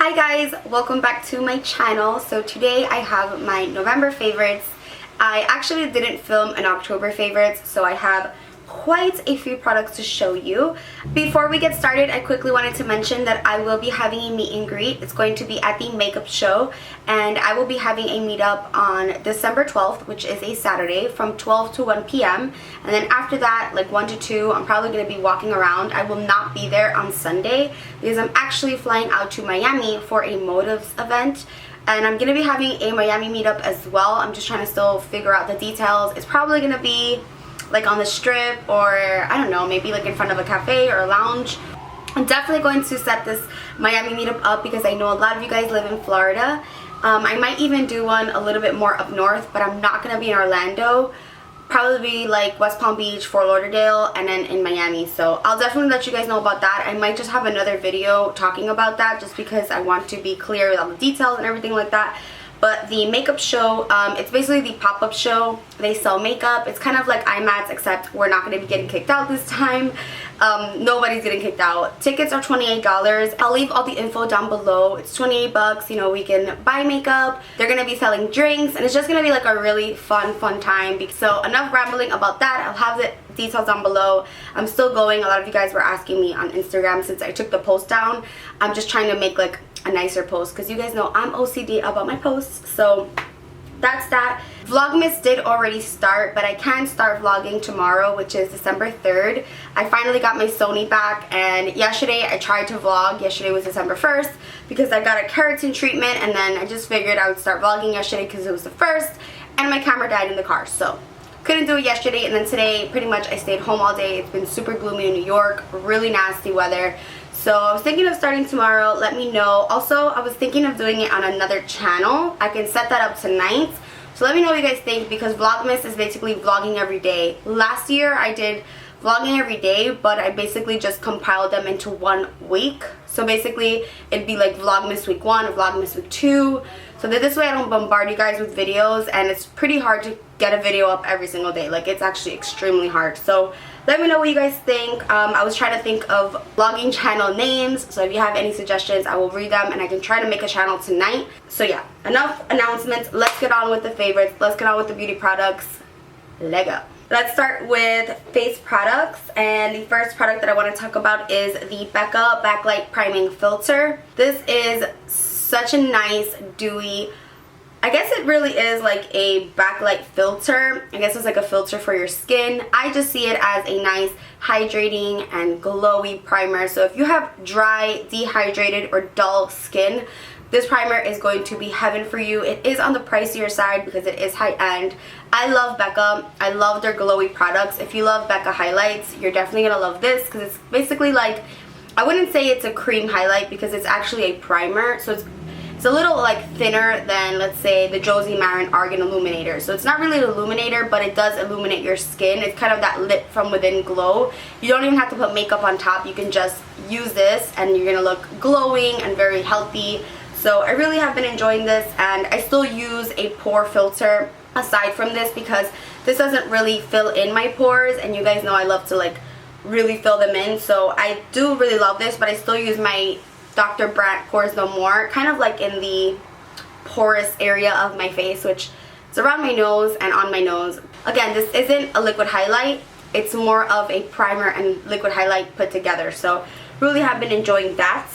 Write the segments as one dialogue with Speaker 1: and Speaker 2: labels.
Speaker 1: Hi guys, welcome back to my channel. So today I have my November favorites. I actually didn't film an October favorites, so I have quite a few products to show you. Before we get started, I quickly wanted to mention that I will be having a meet and greet. It's going to be at the makeup show, and I will be having a meetup on December 12th, which is a Saturday, from 12 to 1 p.m. And then after that, like 1 to 2, I'm probably going to be walking around. I will not be there on Sunday because I'm actually flying out to Miami for a Motives event. And I'm going to be having a Miami meetup as well. I'm just trying to still figure out the details. It's probably going to be like on the strip, or I don't know, maybe like in front of a cafe or a lounge. I'm definitely going to set this Miami meetup up because I know a lot of you guys live in Florida. I might even do one a little bit more up north, but I'm not going to be in Orlando. Probably be like West Palm Beach, Fort Lauderdale, and then in Miami. So I'll definitely let you guys know about that. I might just have another video talking about that just because I want to be clear with all the details and everything like that. But the makeup show, it's basically the pop-up show. They sell makeup. It's kind of like IMATS, except we're not going to be getting kicked out this time. Nobody's getting kicked out. Tickets are $28. I'll leave all the info down below. It's 28 bucks. You know, we can buy makeup. They're going to be selling drinks, and it's just going to be like a really fun time. So enough rambling about that. I'll have the details down below. I'm still going. A lot of you guys were asking me on Instagram since I took the post down. I'm just trying to make like a nicer post because you guys know I'm OCD about my posts. So that's that. Vlogmas did already start, but I can start vlogging tomorrow, which is December 3rd. I finally got my Sony back, and yesterday I tried to vlog. Yesterday was December 1st because I got a keratin treatment, and then I just figured I would start vlogging yesterday because it was the 1st, and my camera died in the car, so couldn't do it yesterday. And then today pretty much I stayed home all day. It's been super gloomy in New York, really nasty weather. So I was thinking of starting tomorrow. Let me know. Also, I was thinking of doing it on another channel. I can set that up tonight. So let me know what you guys think, because Vlogmas is basically vlogging every day. Last year I did vlogging every day, but I basically just compiled them into 1 week. So basically it'd be like Vlogmas week 1 or Vlogmas week 2. So that this way I don't bombard you guys with videos, and it's pretty hard to get a video up every single day. Like, it's actually extremely hard. So let me know what you guys think. I was trying to think of vlogging channel names, so if you have any suggestions, I will read them and I can try to make a channel tonight. So yeah, enough announcements. Let's get on with the favorites. Let's get on with the beauty products. Lego. Let's start with face products, and the first product that I want to talk about is the Becca Backlight Priming Filter. This is such a nice, dewy, I guess it really is like a backlight filter. I guess it's like a filter for your skin. I just see it as a nice hydrating and glowy primer. So if you have dry, dehydrated, or dull skin, this primer is going to be heaven for you. It is on the pricier side because it is high-end. I love Becca. I love their glowy products. If you love Becca highlights, you're definitely going to love this because it's basically like, I wouldn't say it's a cream highlight because it's actually a primer. So it's a little like thinner than, let's say, the Josie Maran Argan Illuminator. So it's not really an illuminator, but it does illuminate your skin. It's kind of that lit from within glow. You don't even have to put makeup on top. You can just use this and you're going to look glowing and very healthy. So I really have been enjoying this, and I still use a pore filter aside from this because this doesn't really fill in my pores, and you guys know I love to like really fill them in. So I do really love this, but I still use my Dr. Brandt Pores No More, kind of like in the porous area of my face, which is around my nose and on my nose. Again, this isn't a liquid highlight. It's more of a primer and liquid highlight put together. So really have been enjoying that.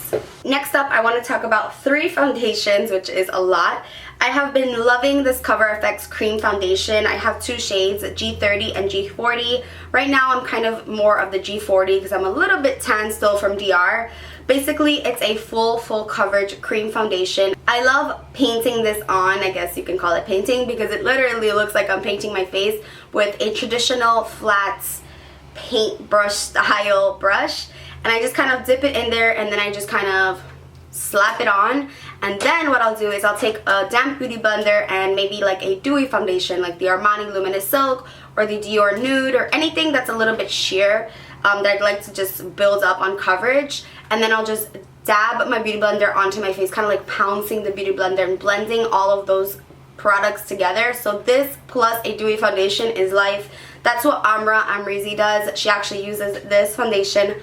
Speaker 1: Next up, I want to talk about 3 foundations, which is a lot. I have been loving this Cover FX cream foundation. I have 2 shades, G30 and G40. Right now I'm kind of more of the G40 because I'm a little bit tan still from DR. Basically, it's a full coverage cream foundation. I love painting this on, I guess you can call it painting, because it literally looks like I'm painting my face with a traditional flat paintbrush style brush. And I just kind of dip it in there, and then I just kind of slap it on. And then what I'll do is I'll take a damp beauty blender and maybe like a dewy foundation, like the Armani Luminous Silk or the Dior Nude, or anything that's a little bit sheer that I'd like to just build up on coverage. And then I'll just dab my beauty blender onto my face, kind of like pouncing the beauty blender and blending all of those products together. So this plus a dewy foundation is life. That's what Amra Amrizi does. She actually uses this foundation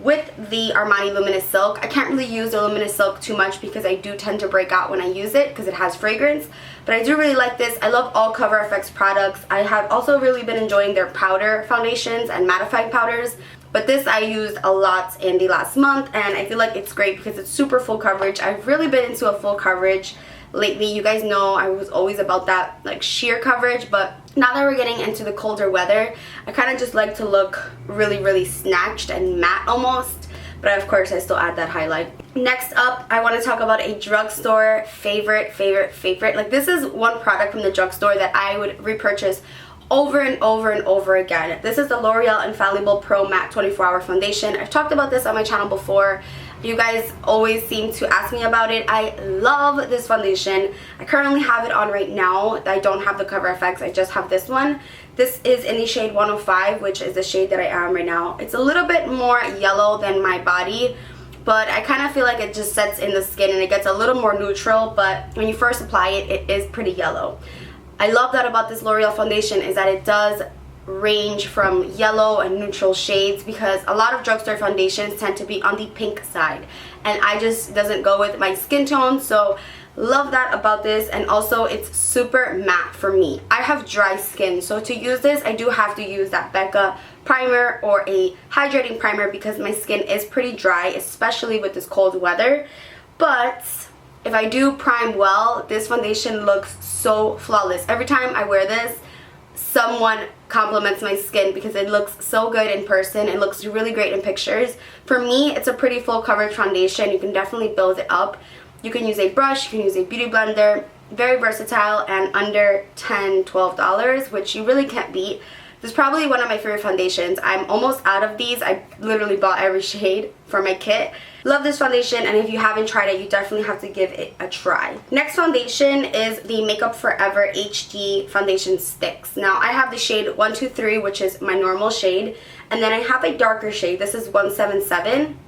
Speaker 1: with the Armani Luminous Silk. I can't really use the Luminous Silk too much because I do tend to break out when I use it because it has fragrance. But I do really like this. I love all Cover FX products. I have also really been enjoying their powder foundations and mattifying powders. But this I used a lot in the last month, and I feel like it's great because it's super full coverage. I've really been into a full coverage lately. You guys know I was always about that like sheer coverage, but now that we're getting into the colder weather, I kind of just like to look really snatched and matte almost. But of course I still add that highlight. Next up, I want to talk about a drugstore favorite. Like, this is one product from the drugstore that I would repurchase over and over again. This is the L'Oreal Infallible Pro Matte 24-Hour Foundation. I've talked about this on my channel before. You guys always seem to ask me about it. I love this foundation. I currently have it on right now. I don't have the Cover FX, I just have this one. This is in the shade 105, which is the shade that I am right now. It's a little bit more yellow than my body, but I kind of feel like it just sets in the skin and it gets a little more neutral, but when you first apply it, it is pretty yellow. I love that about this L'Oreal foundation is that it does range from yellow and neutral shades, because a lot of drugstore foundations tend to be on the pink side and I just doesn't go with my skin tone. So love that about this. And also it's super matte for me. I have dry skin, so to use this I do have to use that Becca primer or a hydrating primer because my skin is pretty dry, especially with this cold weather. But if I do prime well, this foundation looks so flawless. Every time I wear this, someone compliments my skin because it looks so good in person. It looks really great in pictures. For me, it's a pretty full coverage foundation. You can definitely build it up. You can use a brush, you can use a beauty blender. Very versatile and under $10, $12, which you really can't beat. This is probably one of my favorite foundations. I'm almost out of these. I literally bought every shade for my kit. Love this foundation, and if you haven't tried it, you definitely have to give it a try. Next foundation is the Makeup Forever HD Foundation Sticks. Now, I have the shade 123, which is my normal shade, and then I have a darker shade. This is 177,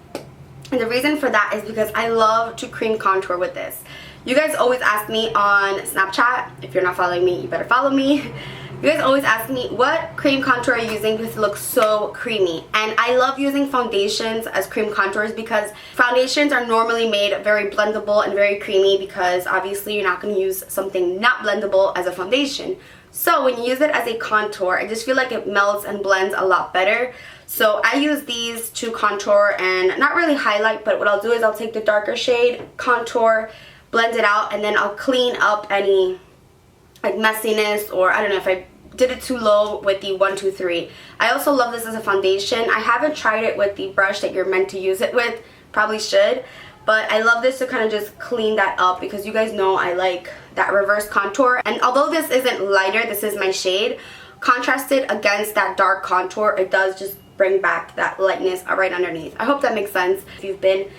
Speaker 1: and the reason for that is because I love to cream contour with this. You guys always ask me on Snapchat, if you're not following me, you better follow me. You guys always ask me what cream contour are you using because it looks so creamy, and I love using foundations as cream contours because foundations are normally made very blendable and very creamy, because obviously you're not going to use something not blendable as a foundation. So when you use it as a contour, I just feel like it melts and blends a lot better. So I use these to contour and not really highlight, but what I'll do is I'll take the darker shade, contour, blend it out, and then I'll clean up any like messiness, or I don't know if I did it too low with the 123. I also love this as a foundation. I haven't tried it with the brush that you're meant to use it with, probably should, but I love this to kind of just clean that up because you guys know I like that reverse contour. And although this isn't lighter, this is my shade, contrasted against that dark contour, it does just bring back that lightness right underneath. I hope that makes sense. If you've been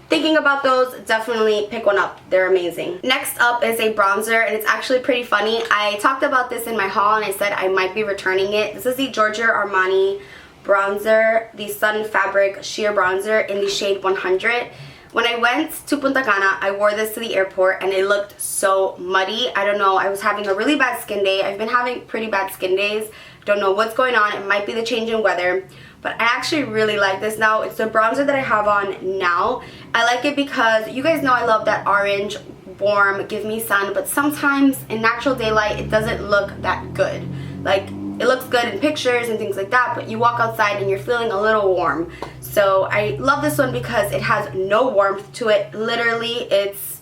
Speaker 1: thinking about those, definitely pick one up. They're amazing. Next up is a bronzer, and it's actually pretty funny. I talked about this in my haul and I said I might be returning it. This is the Giorgio Armani bronzer, the Sun Fabric Sheer Bronzer in the shade 100. When I went to Punta Cana, I wore this to the airport and it looked so muddy. I don't know, I was having a really bad skin day. I've been having pretty bad skin days. Don't know what's going on. It might be the change in weather. But I actually really like this now. It's the bronzer that I have on now. I like it because you guys know I love that orange, warm, give me sun, but sometimes in natural daylight it doesn't look that good. Like, it looks good in pictures and things like that, but you walk outside and you're feeling a little warm. So I love this one because it has no warmth to it. Literally, it's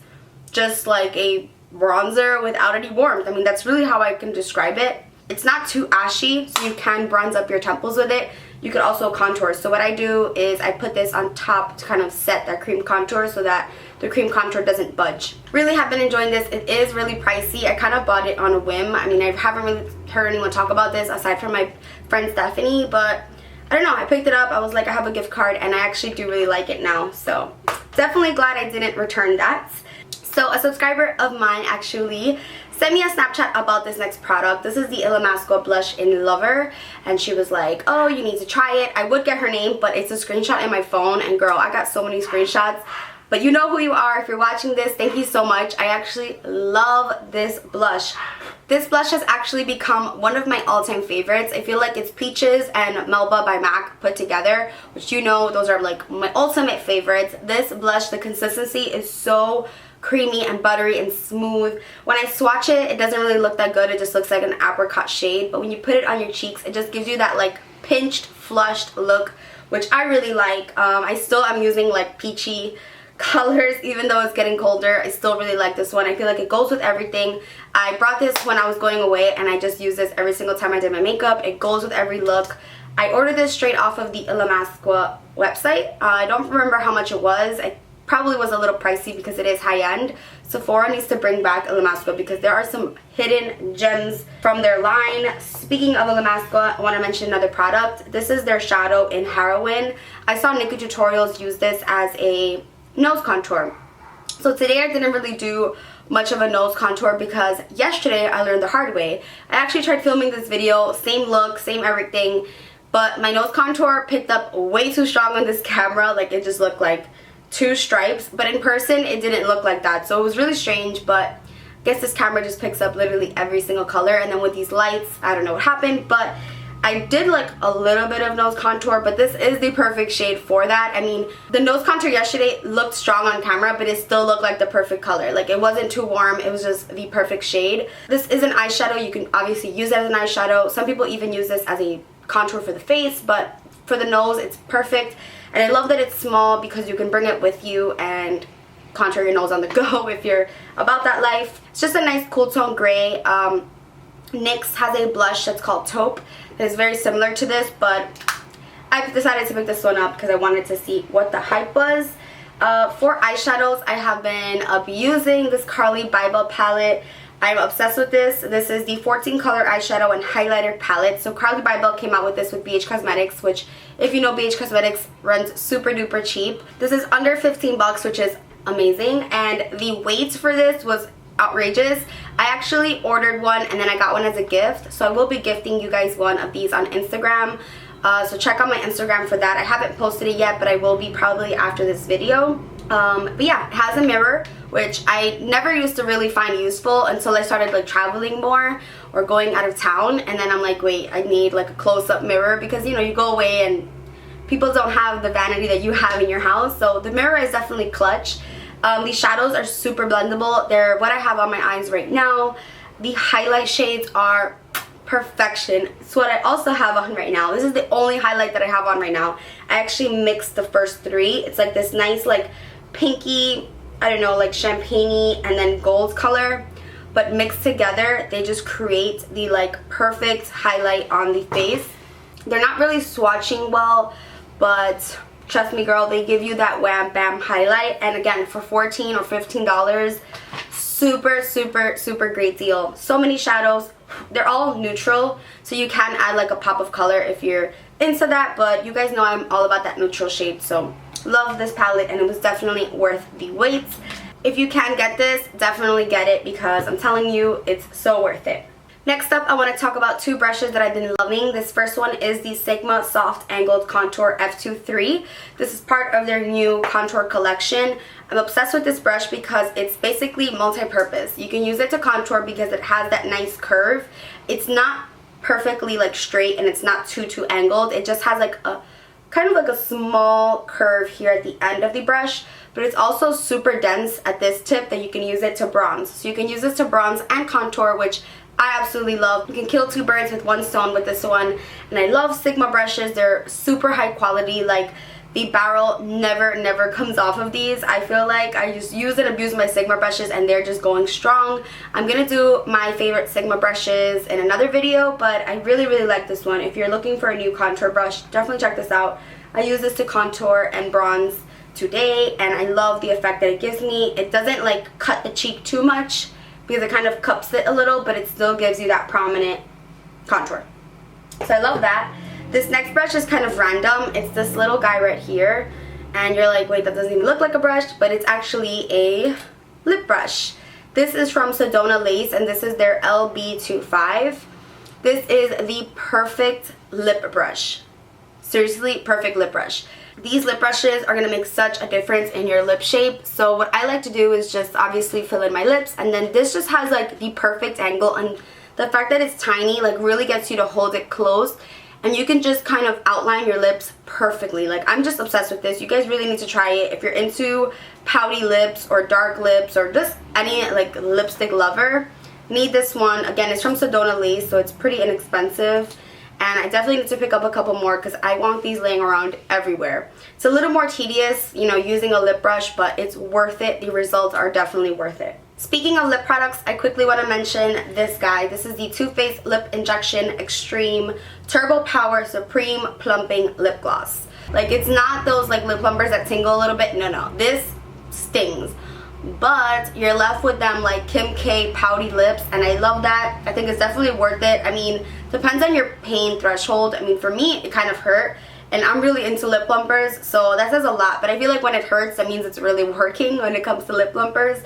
Speaker 1: just like a bronzer without any warmth. I mean, that's really how I can describe it. It's not too ashy, so you can bronze up your temples with it. You could also contour. So what I do is I put this on top to kind of set that cream contour so that the cream contour doesn't budge. Really have been enjoying this. It is really pricey. I kind of bought it on a whim. I mean, I haven't really heard anyone talk about this aside from my friend Stephanie, but I don't know. I picked it up. I was like, I have a gift card, and I actually do really like it now. So definitely glad I didn't return that. So a subscriber of mine actually sent me a Snapchat about this next product. This is the Illamasqua Blush in Lover, and she was like, oh, you need to try it. I would get her name, but it's a screenshot in my phone, and girl, I got so many screenshots. But you know who you are if you're watching this. Thank you so much. I actually love this blush. This blush has actually become one of my all-time favorites. I feel like it's Peaches and Melba by MAC put together, which you know those are like my ultimate favorites. This blush, the consistency is so creamy and buttery and smooth. When I swatch it, it doesn't really look that good. It just looks like an apricot shade. But when you put it on your cheeks, it just gives you that like pinched, flushed look, which I really like. I still am using like peachy colors even though it's getting colder. I still really like this one. I feel like it goes with everything. I brought this when I was going away and I just use this every single time I did my makeup. It goes with every look. I ordered this straight off of the Ilamasqua website. I don't remember how much it was. It probably was a little pricey because it is high-end. Sephora needs to bring back Ilamasqua because there are some hidden gems from their line. Speaking of Ilamasqua, I want to mention another product. This is their shadow in Heroin. I saw Nikki Tutorials use this as a nose contour. So today I didn't really do much of a nose contour because yesterday I learned the hard way. I actually tried filming this video, same look, same everything, but my nose contour picked up way too strong on this camera. Like it just looked like two stripes, but in person it didn't look like that. So it was really strange, but I guess this camera just picks up literally every single color, and then with these lights, I don't know what happened, but I did like a little bit of nose contour, but this is the perfect shade for that. I mean, the nose contour yesterday looked strong on camera, but it still looked like the perfect color. Like it wasn't too warm, it was just the perfect shade. This is an eyeshadow. You can obviously use it as an eyeshadow. Some people even use this as a contour for the face, but for the nose, it's perfect. And I love that it's small because you can bring it with you and contour your nose on the go if you're about that life. It's just a nice cool tone gray. NYX has a blush that's called Taupe that is very similar to this, but I decided to pick this one up because I wanted to see what the hype was. For eyeshadows, I have been abusing this Carly Bible palette. I'm obsessed with this. This is the 14 color eyeshadow and highlighter palette. So Carly Bible came out with this with BH Cosmetics, which if you know, BH Cosmetics runs super duper cheap. This is under 15 bucks, which is amazing, and the weight for this was outrageous. I actually ordered one and then I got one as a gift, so I will be gifting you guys one of these on Instagram. So check out my Instagram for that. I haven't posted it yet, but I will be probably after this video. But yeah, it has a mirror, which I never used to really find useful until I started like traveling more or going out of town, and then I'm like, wait, I need like a close-up mirror because you know, you go away and people don't have the vanity that you have in your house, so the mirror is definitely clutch. These shadows are super blendable. They're what I have on my eyes right now. The highlight shades are perfection. It's what I also have on right now. This is the only highlight that I have on right now. I actually mixed the first three. It's like this nice like pinky, I don't know, like champagne-y and then gold color, but mixed together they just create the like perfect highlight on the face. They're not really swatching well, but trust me girl, they give you that wham bam highlight. And again, for $14 or $15, super super super great deal. So many shadows. They're all neutral, so you can add like a pop of color if you're into that, but you guys know I'm all about that neutral shade. So love this palette, and it was definitely worth the wait. If you can get this, definitely get it because I'm telling you, it's so worth it. Next up, I want to talk about two brushes that I've been loving. This first one is the Sigma Soft Angled Contour F23. This is part of their new contour collection. I'm obsessed with this brush because it's basically multi-purpose. You can use it to contour because it has that nice curve. It's not perfectly like straight and it's not too angled. It just has like a kind of like a small curve here at the end of the brush, but it's also super dense at this tip that you can use it to bronze. So you can use this to bronze and contour, which I absolutely love. You can kill two birds with one stone with this one. And I love Sigma brushes. They're super high quality. Like the barrel never comes off of these. I feel like I just use and abuse my Sigma brushes and they're just going strong. I'm gonna do my favorite Sigma brushes in another video, but I really like this one. If you're looking for a new contour brush, definitely check this out. I use this to contour and bronze today, and I love the effect that it gives me. It doesn't like cut the cheek too much because it kind of cups it a little, but it still gives you that prominent contour. So I love that. This next brush is kind of random. It's this little guy right here, and you're like, wait, that doesn't even look like a brush, but it's actually a lip brush. This is from Sedona Lace, and this is their LB25. This is the perfect lip brush. Seriously, perfect lip brush. These lip brushes are going to make such a difference in your lip shape. So what I like to do is just obviously fill in my lips, and then this just has like the perfect angle, and the fact that it's tiny like really gets you to hold it close, and you can just kind of outline your lips perfectly. Like, I'm just obsessed with this. You guys really need to try it if you're into pouty lips or dark lips or just any like lipstick lover. Need this one. Again, it's from Sedona Lace, so it's pretty inexpensive, and I definitely need to pick up a couple more because I want these laying around everywhere. It's a little more tedious, you know, using a lip brush, but it's worth it. The results are definitely worth it. Speaking of lip products, I quickly want to mention this guy. This is the Too Faced Lip Injection Extreme Turbo Power Supreme Plumping Lip Gloss. Like, it's not those like lip plumpers that tingle a little bit. No, this stings. But you're left with them like Kim K pouty lips, and I love that. I think it's definitely worth it. I mean, depends on your pain threshold. I mean, for me, it kind of hurt, and I'm really into lip plumpers, so that says a lot. But I feel like when it hurts, that means it's really working when it comes to lip plumpers.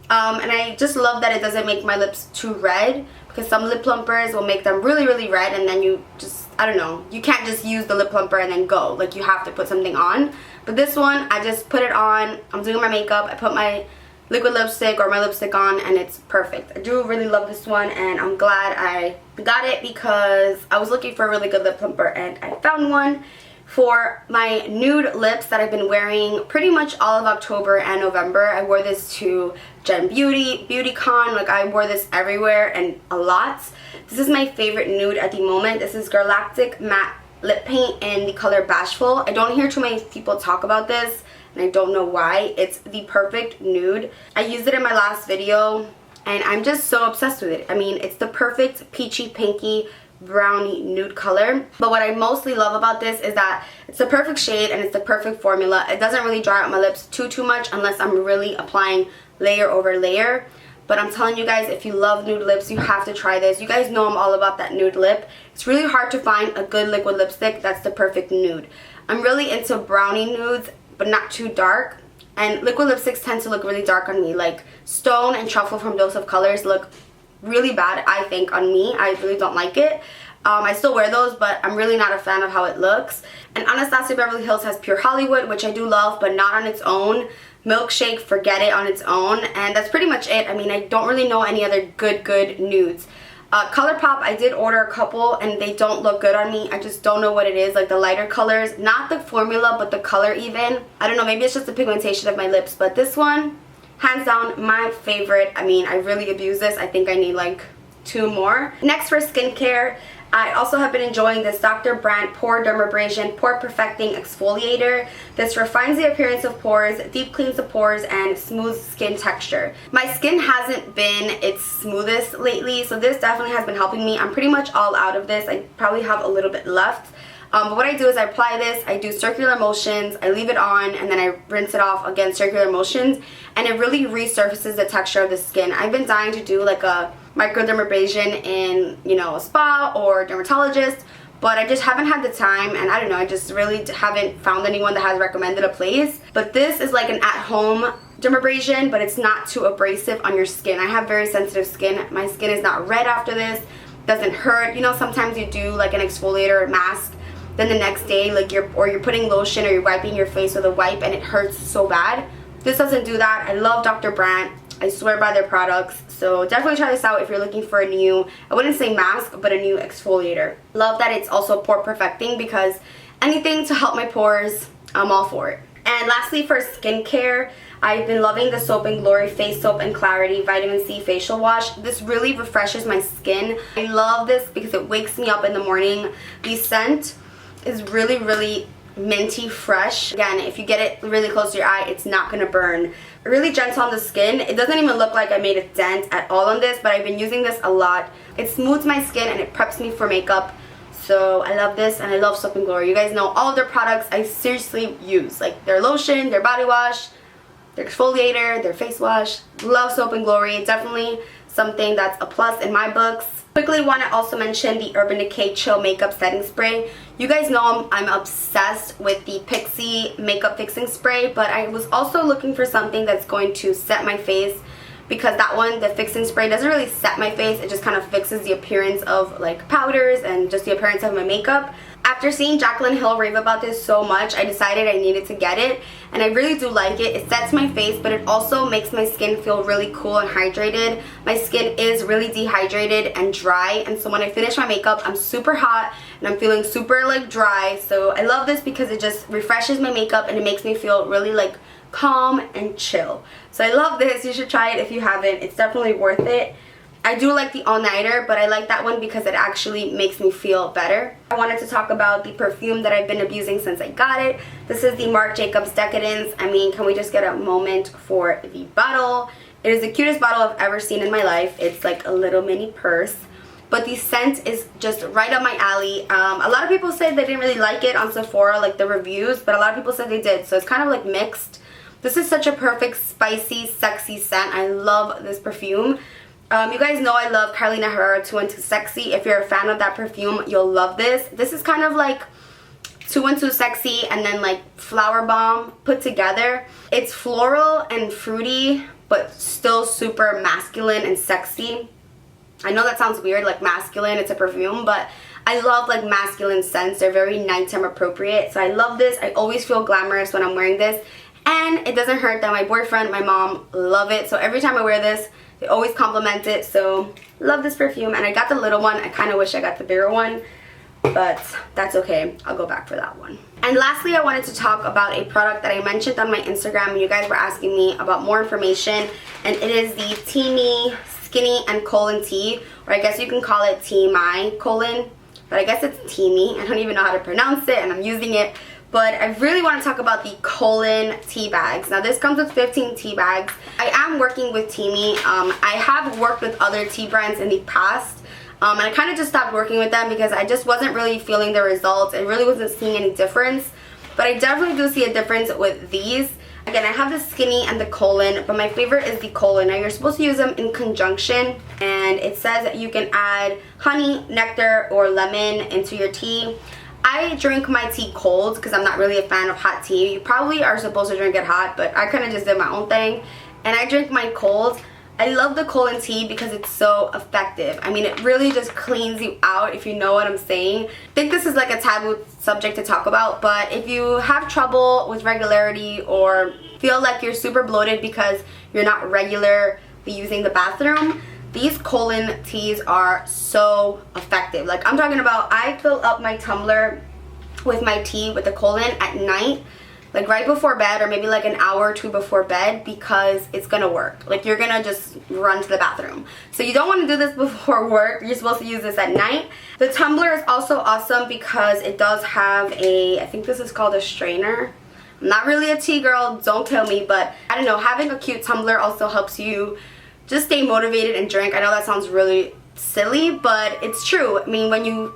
Speaker 1: And I just love that it doesn't make my lips too red, because some lip plumpers will make them really, really red, and then you just, I don't know, you can't just use the lip plumper and then go. Like, you have to put something on. But this one, I just put it on. I'm doing my makeup. I put my liquid lipstick or my lipstick on, and it's perfect. I do really love this one, and I'm glad I got it because I was looking for a really good lip plumper, and I found one. For my nude lips that I've been wearing pretty much all of October and November, I wore this to Gen Beauty, BeautyCon, like I wore this everywhere and a lot. This is my favorite nude at the moment. This is Galactic Matte Lip Paint in the color Bashful. I don't hear too many people talk about this, and I don't know why. It's the perfect nude. I used it in my last video, and I'm just so obsessed with it. I mean, it's the perfect peachy pinky brownie nude color. But what I mostly love about this is that it's the perfect shade and it's the perfect formula. It doesn't really dry out my lips too much unless I'm really applying layer over layer. But I'm telling you guys, if you love nude lips, you have to try this. You guys know I'm all about that nude lip. It's really hard to find a good liquid lipstick that's the perfect nude. I'm really into brownie nudes, but not too dark. And liquid lipsticks tend to look really dark on me. Like Stone and Truffle from Dose of Colors look really bad, I think, on me. I really don't like it. I still wear those, but I'm really not a fan of how it looks. And Anastasia Beverly Hills has Pure Hollywood, which I do love, but not on its own. Milkshake, forget it on its own. And that's pretty much it. I mean, I don't really know any other good nudes. ColourPop, I did order a couple, and they don't look good on me. I just don't know what it is, like the lighter colors. Not the formula, but the color even. I don't know, maybe it's just the pigmentation of my lips, but this one, hands down, my favorite. I mean, I really abuse this. I think I need like 2 more. Next, for skincare, I also have been enjoying this Dr. Brandt Pore Dermabrasion Pore Perfecting Exfoliator. This refines the appearance of pores, deep cleans the pores, and smooths skin texture. My skin hasn't been its smoothest lately, so this definitely has been helping me. I'm pretty much all out of this. I probably have a little bit left. But what I do is I apply this, I do circular motions, I leave it on, and then I rinse it off again, circular motions, and it really resurfaces the texture of the skin. I've been dying to do like a microdermabrasion in, you know, a spa or dermatologist, but I just haven't had the time, and I don't know, I just really haven't found anyone that has recommended a place. But this is like an at-home dermabrasion, but it's not too abrasive on your skin. I have very sensitive skin. My skin is not red after this, doesn't hurt. You know, sometimes you do like an exfoliator mask, then the next day, like you're putting lotion or you're wiping your face with a wipe and it hurts so bad. This doesn't do that. I love Dr. Brandt. I swear by their products. So definitely try this out if you're looking for a new, I wouldn't say mask, but a new exfoliator. Love that it's also pore perfecting, because anything to help my pores, I'm all for it. And lastly, for skincare, I've been loving the Soap & Glory Face Soap and Clarity Vitamin C Facial Wash. This really refreshes my skin. I love this because it wakes me up in the morning. The scent is really minty fresh. Again, if you get it really close to your eye, it's not gonna burn. Really gentle on the skin. It doesn't even look like I made a dent at all on this, but I've been using this a lot. It smooths my skin and it preps me for makeup. So I love this, and I love Soap & Glory. You guys know all of their products I seriously use. Like their lotion, their body wash, their exfoliator, their face wash. Love Soap & Glory. Definitely something that's a plus in my books. Quickly want to also mention the Urban Decay Chill Makeup Setting Spray. You guys know I'm obsessed with the Pixie Makeup Fixing Spray, but I was also looking for something that's going to set my face, because that one, the fixing spray, doesn't really set my face. It just kind of fixes the appearance of like powders and just the appearance of my makeup. After seeing Jaclyn Hill rave about this so much, I decided I needed to get it, and I really do like it. It sets my face, but it also makes my skin feel really cool and hydrated. My skin is really dehydrated and dry, and so when I finish my makeup, I'm super hot and I'm feeling super like dry. So I love this because it just refreshes my makeup and it makes me feel really like calm and chill. So I love this. You should try it if you haven't. It's definitely worth it. I do like the all-nighter, but I like that one because it actually makes me feel better. I wanted to talk about the perfume that I've been abusing since I got it. This is the Marc Jacobs Decadence. I mean, can we just get a moment for the bottle? It is the cutest bottle I've ever seen in my life. It's like a little mini purse. But the scent is just right up my alley. A lot of people said they didn't really like it on Sephora, like the reviews, but a lot of people said they did. So it's kind of like mixed. This is such a perfect, spicy, sexy scent. I love this perfume. You guys know I love Carolina Herrera 2 and 2 Sexy. If you're a fan of that perfume, you'll love this. This is kind of like 2 and 2 Sexy and then like Flower Bomb put together. It's floral and fruity, but still super masculine and sexy. I know that sounds weird, like masculine, it's a perfume, but I love like masculine scents. They're very nighttime appropriate. So I love this. I always feel glamorous when I'm wearing this. And it doesn't hurt that my boyfriend, my mom love it. So every time I wear this, they always compliment it. So love this perfume. And I got the little one. I kind of wish I got the bigger one, but that's okay. I'll go back for that one. And lastly, I wanted to talk about a product that I mentioned on my Instagram, and you guys were asking me about more information. And it is the Teami Skinny and Colon Tea, or I guess you can call it TMI colon, but I guess it's Teami. I don't even know how to pronounce it, and I'm using it. But I really want to talk about the Colon tea bags. Now this comes with 15 tea bags. I am working with Teami. I have worked with other tea brands in the past. And I kind of just stopped working with them because I just wasn't really feeling the results. I really wasn't seeing any difference. But I definitely do see a difference with these. Again, I have the Skinny and the Colon, but my favorite is the Colon. Now you're supposed to use them in conjunction. And it says that you can add honey, nectar, or lemon into your tea. I drink my tea cold because I'm not really a fan of hot tea. You probably are supposed to drink it hot, but I kind of just did my own thing. And I drink my cold. I love the Colon tea because it's so effective. I mean, it really just cleans you out, if you know what I'm saying. I think this is like a taboo subject to talk about, but if you have trouble with regularity or feel like you're super bloated because you're not regularly using the bathroom, these Colon teas are so effective. Like I'm talking about, I fill up my tumbler with my tea with the Colon at night, like right before bed, or maybe like an hour or two before bed, because it's gonna work. Like you're gonna just run to the bathroom. So you don't want to do this before work. You're supposed to use this at night. The tumbler is also awesome because it does have a, I think this is called a strainer. I'm not really a tea girl, don't tell me, but I don't know, having a cute tumbler also helps you just stay motivated and drink. I know that sounds really silly, but it's true. I mean, when you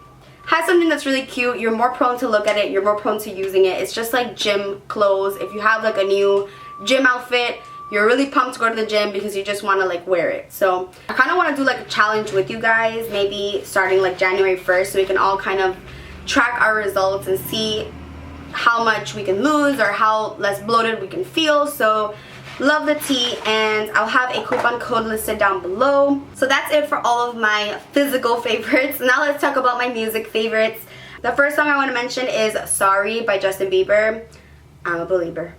Speaker 1: have something that's really cute, you're more prone to look at it, you're more prone to using it. It's just like gym clothes. If you have like a new gym outfit, you're really pumped to go to the gym because you just want to like wear it. So I kind of want to do like a challenge with you guys, maybe starting like January 1st, so we can all kind of track our results and see how much we can lose or how less bloated we can feel. So love the tea, and I'll have a coupon code listed down below. So that's it for all of my physical favorites. Now let's talk about my music favorites. The first song I want to mention is Sorry by Justin Bieber. I'm a believer.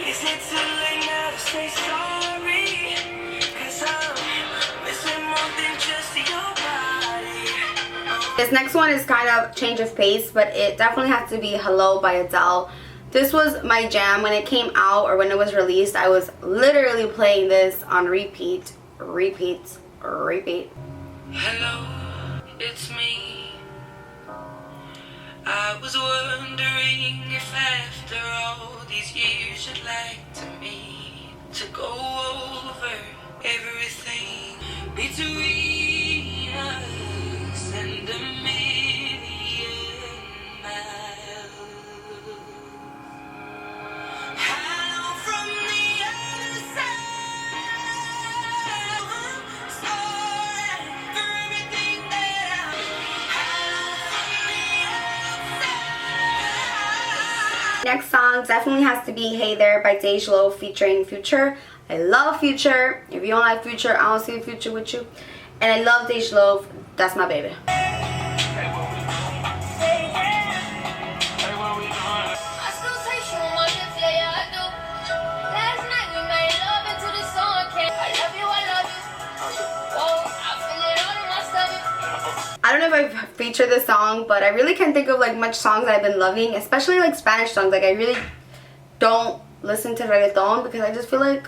Speaker 1: Is it too late now to say sorry? 'Cause I'm missing more than just your body. This next one is kind of change of pace, but it definitely has to be Hello by Adele. This was my jam when it came out, or when it was released. I was literally playing this on repeat, repeat, repeat. Hello, it's me. I was wondering if after all these years you'd like to me to go over everything between us and a million miles. Next song definitely has to be Hey There by Dej featuring Future. I love Future. If you don't like Future, I don't see a future with you. And I love Dej, that's my baby. if I've featured this song, but I really can't think of like much songs that I've been loving, especially like Spanish songs. Like I really don't listen to reggaeton because I just feel like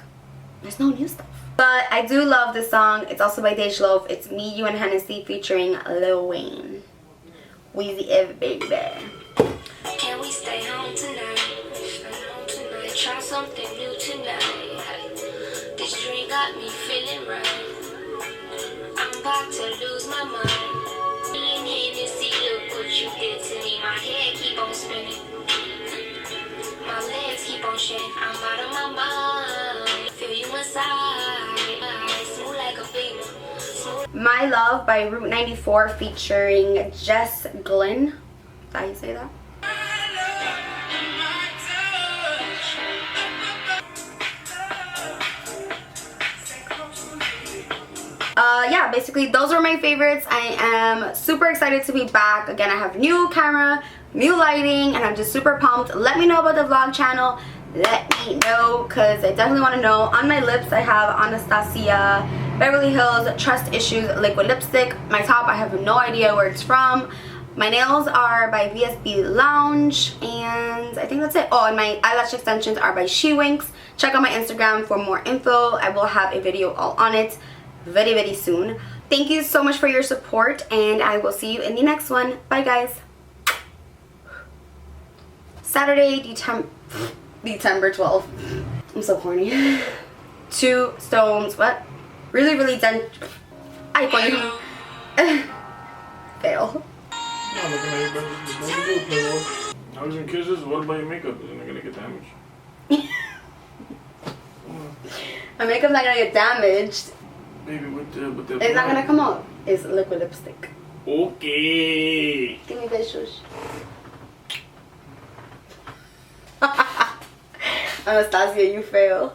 Speaker 1: there's no new stuff. But I do love this song. It's also by Dej Loaf. It's Me, You, and Hennessy featuring Lil Wayne. Weezy F, baby.
Speaker 2: Can we stay home tonight? Try something new tonight. This drink got me feeling right. I'm about to lose my mind. Hennessy, look what you did to me. My head keep on spinning. My legs keep on shaking. I'm out of my mind. Feel you inside. Smooth like a beamer.
Speaker 1: My Love by Route 94 featuring Jess Glynn. Is that how you say that? Yeah, basically those are my favorites. I am super excited to be back. Again, I have new camera, new lighting, and I'm just super pumped. Let me know about the vlog channel. Let me know, because I definitely want to know. On my lips, I have Anastasia Beverly Hills Trust Issues liquid lipstick. My top, I have no idea where it's from. My nails are by VSB Lounge, and I think that's it. Oh, and my eyelash extensions are by She Winks. Check out my Instagram for more info. I will have a video all on it very soon. Thank you so much for your support, and I will see you in the next one. Bye, guys. Saturday, December 12th. I'm so horny. 2 stones. What? Really dense. Ay, coño. Fail.
Speaker 3: No, looking at your brother. What do you do, Playboy? Hugs and kisses. What about your makeup? Isn't it gonna get damaged?
Speaker 1: My makeup's not gonna get damaged.
Speaker 3: Baby, with the
Speaker 1: It's not gonna come out. It's liquid lipstick.
Speaker 3: Okay.
Speaker 1: Give me visuals. Anastasia, you fail.